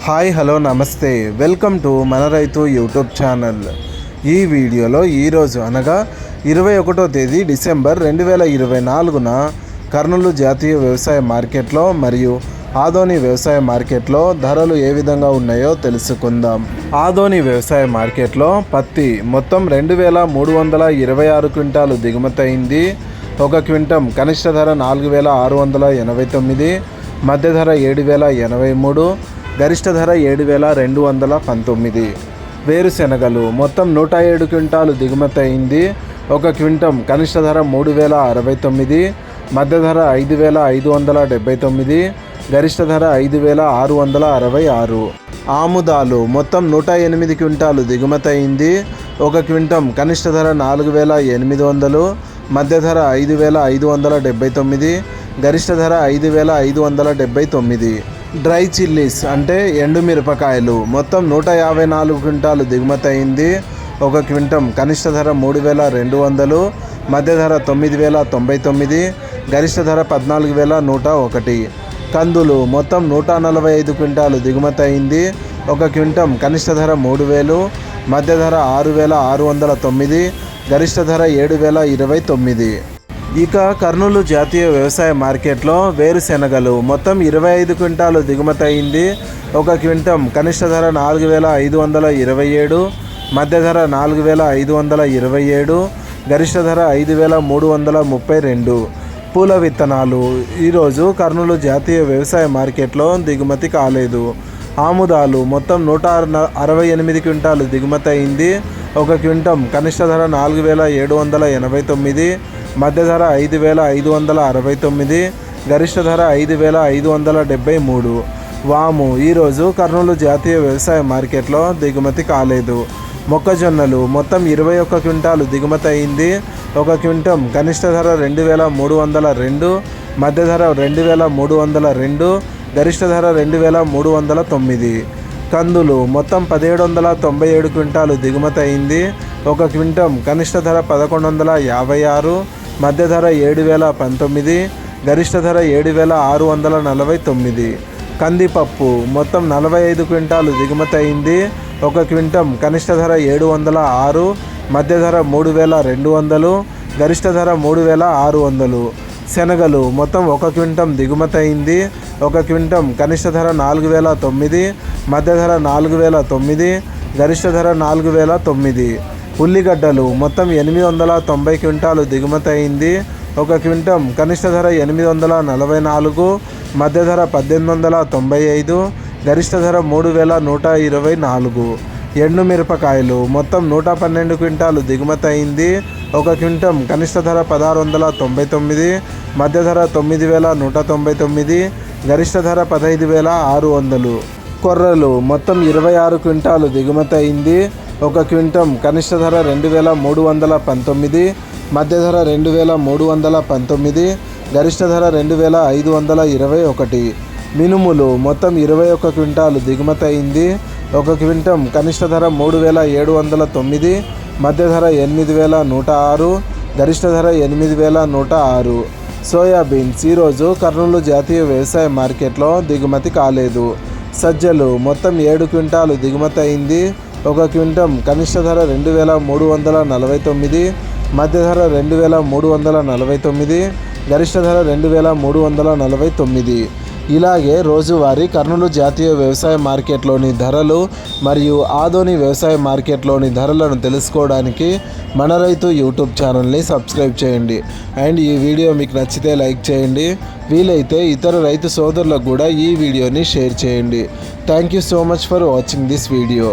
Hi hello నమస్తే, welcome to మన రైతు యూట్యూబ్ ఛానల్. ఈ వీడియోలో ఈరోజు అనగా 21వ తేదీ డిసెంబర్ 2024న కర్నూలు జాతీయ వ్యవసాయ మార్కెట్లో మరియు ఆదోని వ్యవసాయ మార్కెట్లో ధరలు ఏ విధంగా ఉన్నాయో తెలుసుకుందాం. ఆదోని వ్యవసాయ మార్కెట్లో పత్తి మొత్తం 2326 క్వింటాలు దిగుమతి అయింది. ఒక క్వింటం కనిష్ట ధర 4689, మధ్య ధర 7083, గరిష్ట ధర 7219. వేరుశెనగలు మొత్తం 107 క్వింటాలు దిగుమతి అయింది. ఒక క్వింటం కనిష్ట ధర 3069, మధ్య ధర 5579, గరిష్ట ధర 5666. ఆముదాలు మొత్తం 108 క్వింటాలు దిగుమతి అయింది. ఒక క్వింటం కనిష్ట ధర 4800, మధ్య ధర 5579, గరిష్ట ధర 5579. డ్రై చిల్లీస్ అంటే ఎండుమిరపకాయలు మొత్తం 154 క్వింటాలు దిగుమతి అయింది. ఒక క్వింటం కనిష్ట ధర 3200, మధ్య ధర 9099, గరిష్ట ధర 14101. కందులు మొత్తం 145 క్వింటాలు దిగుమతి అయింది. ఒక క్వింటం కనిష్ట ధర 3000, మధ్య ధర 6609, గరిష్ట ధర 7029. ఇక కర్నూలు జాతీయ వ్యవసాయ మార్కెట్లో వేరుశెనగలు మొత్తం 25 క్వింటాలు దిగుమతి అయింది. ఒక క్వింటం కనిష్ట ధర 4527, మధ్య ధర 4527, గరిష్ట ధర 5332. పూల విత్తనాలు ఈరోజు కర్నూలు జాతీయ వ్యవసాయ మార్కెట్లో దిగుమతి కాలేదు. ఆముదాలు మొత్తం 168 క్వింటాలు దిగుమతి అయింది. ఒక క్వింటం కనిష్ట ధర 4789, మధ్య ధర 5569, గరిష్ట ధర 5573. వాము ఈరోజు కర్నూలు జాతీయ వ్యవసాయ మార్కెట్లో దిగుమతి కాలేదు. మొక్కజొన్నలు మొత్తం 21 క్వింటాలు దిగుమతి అయింది. ఒక క్వింటం కనిష్ట ధర 2302, మధ్య ధర 2302, గరిష్ట ధర 2309. కందులు మొత్తం 1797 క్వింటాలు దిగుమతి అయింది. ఒక క్వింటం కనిష్ట ధర 1156, మధ్య ధర 7019, గరిష్ట ధర 7649. కందిపప్పు మొత్తం 45 క్వింటాలు దిగుమతి అయింది. ఒక క్వింటం కనిష్ట ధర 706, మధ్య ధర 3200, గరిష్ట ధర 3600. శనగలు మొత్తం 1 క్వింటం దిగుమతి అయింది. ఒక క్వింటం కనిష్ట ధర 4009, మధ్య ధర 4009, గరిష్ట ధర 4009. ఉల్లిగడ్డలు మొత్తం 890 క్వింటాలు దిగుమతి అయింది. ఒక క్వింటం కనిష్ట ధర 844, మధ్య ధర 1895, గరిష్ట ధర 3124. ఎండుమిరపకాయలు మొత్తం 112 క్వింటాలు దిగుమతి అయింది. ఒక క్వింటం కనిష్ట ధర 1699, మధ్య ధర 9199, గరిష్ట ధర 15600. కొర్రలు మొత్తం 26 క్వింటాలు దిగుమతి అయింది. ఒక క్వింటం కనిష్ట ధర 2319, మధ్య ధర 2319, గరిష్ట ధర 2521. మినుములు మొత్తం 21 క్వింటాలు దిగుమతి అయింది. ఒక క్వింటం కనిష్ట ధర 3709, మధ్య ధర 8106, గరిష్ట ధర 8106. సోయాబీన్స్ ఈరోజు కర్నూలు జాతీయ వ్యవసాయ మార్కెట్లో దిగుమతి కాలేదు. సజ్జలు మొత్తం 7 క్వింటాలు దిగుమతి అయింది. ఒక క్వింటం కనిష్ట ధర 2349, మధ్య ధర 2349, గరిష్ట ధర 2349. ఇలాగే రోజువారీ కర్నూలు జాతీయ వ్యవసాయ మార్కెట్లోని ధరలు మరియు ఆదోని వ్యవసాయ మార్కెట్లోని ధరలను తెలుసుకోవడానికి మన రైతు యూట్యూబ్ ఛానల్ని సబ్స్క్రైబ్ చేయండి. అండ్ ఈ వీడియో మీకు నచ్చితే లైక్ చేయండి. వీలైతే ఇతర రైతు సోదరులకు కూడా ఈ వీడియోని షేర్ చేయండి. Thank you so much for watching this video.